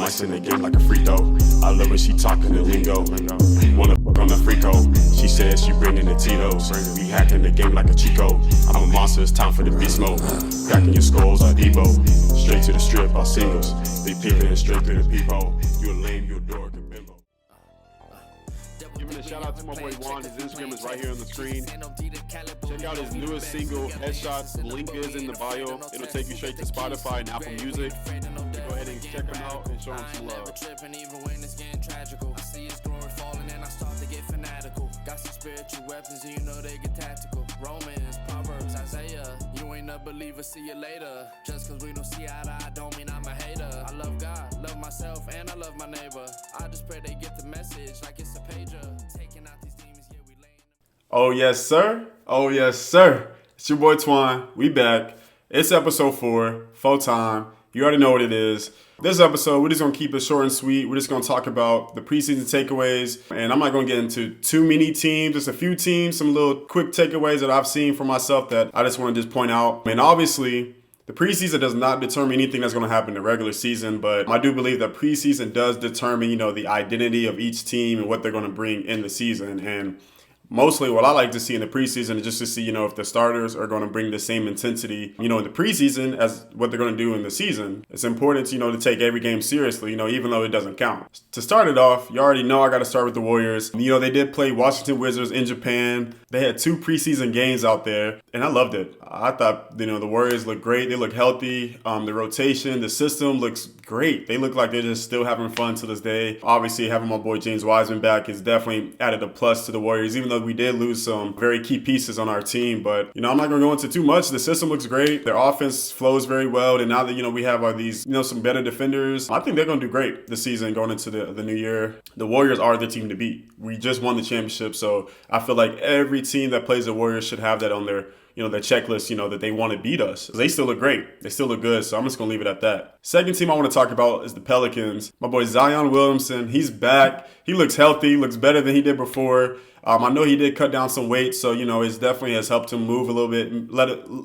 ice in the game like a free throw. I love when she talking the lingo. Wanna fuck on the freako. She says she bringing the Tito's. We hacking the game like a Chico. I'm a monster, it's time for the beast mode. Cracking your skulls like Debo. Straight to the strip, all singles. They peeping straight through the peephole. You a lame, you a dork, a bimbo. Giving a shout out to my boy Juan. His Instagram is right here on the screen. Check out his newest single, Headshots. The link is in the bio. It'll take you straight to Spotify and Apple Music. Go ahead and check him out and show him some love. I see his glory falling and I start to get fanatical. Got some spiritual weapons and you know they get tactical. Romans, Proverbs, Isaiah. You ain't a believer, see you later. Just cause we don't see eye to eye don't mean I'm a hater. I love God, love myself, and I love my neighbor. I just pray they get the message like it's a pager. Taking out these demons, yeah, we laying. Oh yes, sir. Oh yes, sir. It's your boy Twan. We back. It's episode 4, full time. You already know what it is. This episode, we're just going to keep it short and sweet. We're just going to talk about the preseason takeaways. And I'm not going to get into too many teams, just a few teams, some little quick takeaways that I've seen for myself that I just want to just point out. And obviously, the preseason does not determine anything that's going to happen in the regular season, but I do believe that preseason does determine, the identity of each team and what they're going to bring in the season. And mostly what I like to see in the preseason is just to see, if the starters are going to bring the same intensity, in the preseason as what they're going to do in the season. It's important, to take every game seriously, even though it doesn't count. To start it off, you already know I got to start with the Warriors. They did play Washington Wizards in Japan. They had 2 preseason games out there, and I loved it. I thought, the Warriors look great. They look healthy. The rotation, the system looks great. They look like they're just still having fun to this day. Obviously, having my boy James Wiseman back is definitely added a plus to the Warriors, even though we did lose some very key pieces on our team. But, I'm not going to go into too much. The system looks great. Their offense flows very well. And now that, we have these, some better defenders, I think they're going to do great this season going into the new year. The Warriors are the team to beat. We just won the championship. So I feel like every team that plays the Warriors should have that on their their checklist, that they want to beat us. They still look great. They still look good. So I'm just going to leave it at that. Second team I want to talk about is the Pelicans. My boy Zion Williamson, he's back. He looks healthy. He looks better than he did before. I know he did cut down some weight, so, it definitely has helped him move a little bit,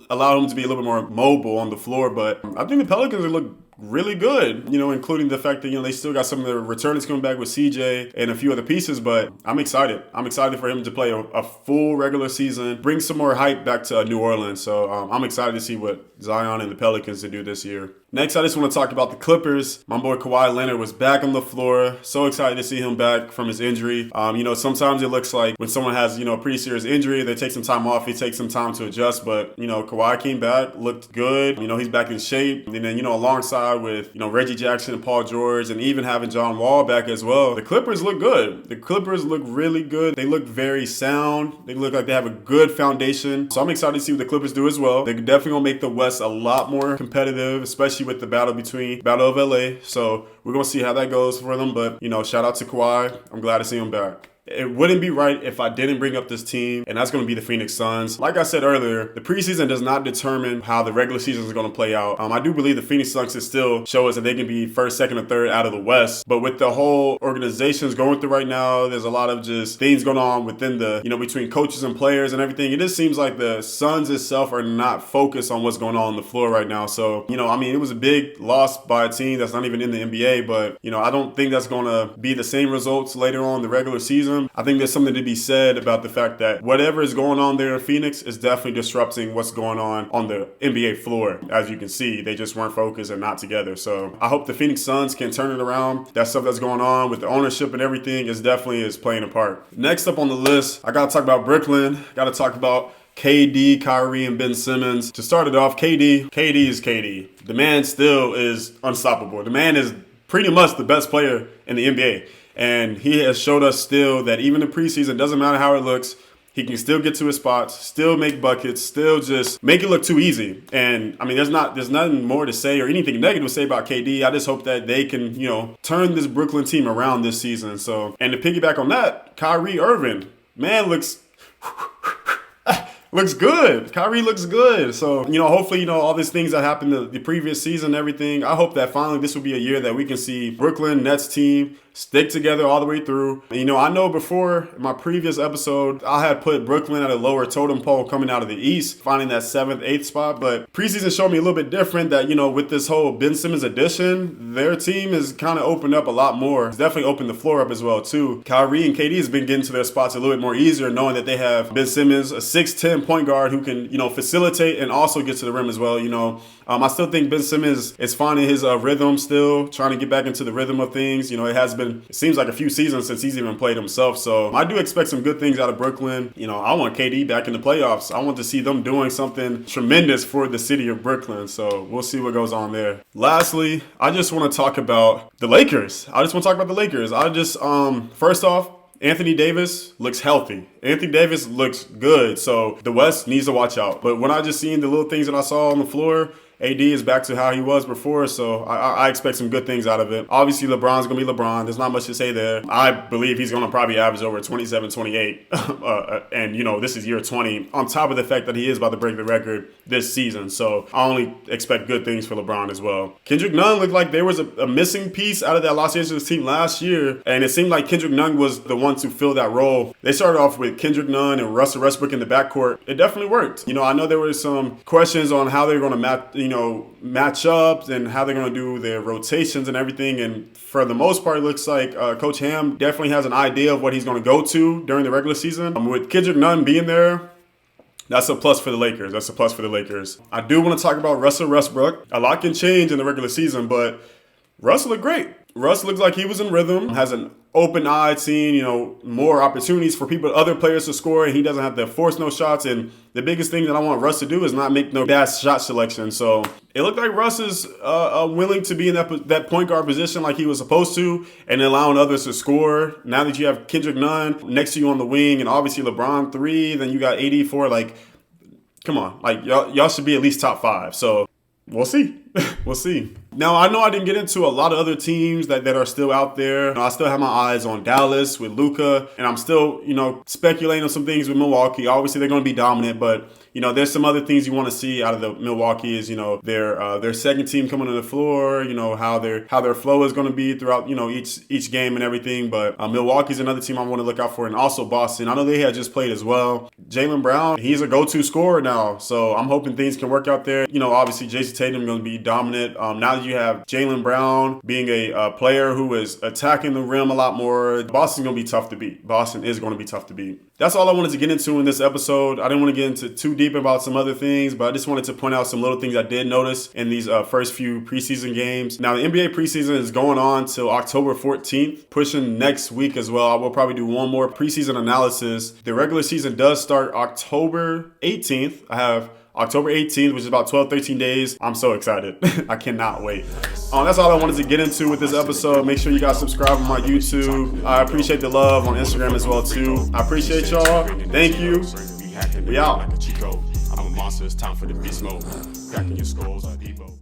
allow him to be a little bit more mobile on the floor. But I think the Pelicans look really good, including the fact that, they still got some of their returners coming back with CJ and a few other pieces, but I'm excited. I'm excited for him to play a full regular season, bring some more hype back to New Orleans. So I'm excited to see what Zion and the Pelicans to do this year. Next, I just want to talk about the Clippers. My boy Kawhi Leonard was back on the floor. So excited to see him back from his injury. Sometimes it looks like when someone has, a pretty serious injury, they take some time off, he takes some time to adjust. But, Kawhi came back, looked good. He's back in shape. And then, alongside with, Reggie Jackson and Paul George and even having John Wall back as well, the Clippers look good. The Clippers look really good. They look very sound. They look like they have a good foundation. So I'm excited to see what the Clippers do as well. They're definitely going to make the West a lot more competitive, especially with the battle of LA. So we're going to see how that goes for them. But, shout out to Kawhi. I'm glad to see him back. It wouldn't be right if I didn't bring up this team, and that's going to be the Phoenix Suns. Like I said earlier, the preseason does not determine how the regular season is going to play out. I do believe the Phoenix Suns can still show us that they can be first, second, or third out of the West. But with the whole organizations going through right now, there's a lot of just things going on within the, between coaches and players and everything. It just seems like the Suns itself are not focused on what's going on the floor right now. So, it was a big loss by a team that's not even in the NBA, but, I don't think that's going to be the same results later on in the regular season. I think there's something to be said about the fact that whatever is going on there in Phoenix is definitely disrupting what's going on the NBA floor. As you can see, they just weren't focused and not together. So I hope the Phoenix Suns can turn it around. That stuff that's going on with the ownership and everything is definitely playing a part. Next up on the list, I got to talk about Brooklyn. Got to talk about KD, Kyrie, and Ben Simmons. To start it off, KD is KD. The man still is unstoppable. The man is pretty much the best player in the NBA. And he has showed us still that even in preseason, doesn't matter how it looks, he can still get to his spots, still make buckets, still just make it look too easy. And there's nothing more to say or anything negative to say about KD. I just hope that they can, turn this Brooklyn team around this season. So, and to piggyback on that, Kyrie Irving, man, looks good. Kyrie looks good. So, hopefully, all these things that happened the previous season and everything, I hope that finally this will be a year that we can see Brooklyn Nets team stick together all the way through. And, I know before in my previous episode, I had put Brooklyn at a lower totem pole coming out of the East, finding that 7th, 8th spot. But preseason showed me a little bit different that, with this whole Ben Simmons addition, their team has kind of opened up a lot more. It's definitely opened the floor up as well, too. Kyrie and KD has been getting to their spots a little bit more easier, knowing that they have Ben Simmons, a 6'10" point guard who can, facilitate and also get to the rim as well. I still think Ben Simmons is finding his rhythm still, trying to get back into the rhythm of things. It seems like a few seasons since he's even played himself. So I do expect some good things out of Brooklyn. I want KD back in the playoffs. I want to see them doing something tremendous for the city of Brooklyn. So we'll see what goes on there. Lastly, I just want to talk about the Lakers. First off, Anthony Davis looks healthy. Anthony Davis looks good. So the West needs to watch out. But when I just seen the little things that I saw on the floor, AD is back to how he was before, so I expect some good things out of it. Obviously, LeBron's going to be LeBron. There's not much to say there. I believe he's going to probably average over 27, 28. And, this is year 20, on top of the fact that he is about to break the record this season. So I only expect good things for LeBron as well. Kendrick Nunn looked like there was a missing piece out of that Los Angeles team last year, and it seemed like Kendrick Nunn was the one to fill that role. They started off with Kendrick Nunn and Russell Westbrook in the backcourt. It definitely worked. I know there were some questions on how they're going to match up and how they're going to do their rotations and everything. And for the most part, it looks like Coach Ham definitely has an idea of what he's going to go to during the regular season. With Kendrick Nunn being there, that's a plus for the Lakers. I do want to talk about Russell Westbrook. A lot can change in the regular season, but Russell looked great. Russ looks like he was in rhythm, has an open eye, seeing, more opportunities for other players to score, and he doesn't have to force no shots. And the biggest thing that I want Russ to do is not make no bad shot selection. So it looked like Russ is willing to be in that point guard position like he was supposed to, and allowing others to score. Now that you have Kendrick Nunn next to you on the wing, and obviously LeBron 3, then you got AD 4, come on, y'all should be at least top 5. So we'll see. We'll see. Now, I know I didn't get into a lot of other teams that are still out there. I still have my eyes on Dallas with Luka, and I'm still, speculating on some things with Milwaukee. Obviously, they're going to be dominant, but, there's some other things you want to see out of the Milwaukee is, their second team coming to the floor, how their flow is going to be throughout, each game and everything. But Milwaukee's another team I want to look out for, and also Boston. I know they had just played as well. Jaylen Brown, he's a go-to scorer now, so I'm hoping things can work out there. Obviously, Jason Tatum is going to be dominant. Now that you have Jaylen Brown being a player who is attacking the rim a lot more, Boston's going to be tough to beat. Boston is going to be tough to beat. That's all I wanted to get into in this episode. I didn't want to get into too deep about some other things, but I just wanted to point out some little things I did notice in these first few preseason games. Now, the NBA preseason is going on till October 14th, pushing next week as well. I will probably do one more preseason analysis. The regular season does start October 18th. I have October 18th, which is about 12, 13 days. I'm so excited. I cannot wait. That's all I wanted to get into with this episode. Make sure you guys subscribe on my YouTube. I appreciate the love on Instagram as well, too. I appreciate y'all. Thank you. We out. I'm a monster. It's time for the beast mode. Cracking your skulls on Debo.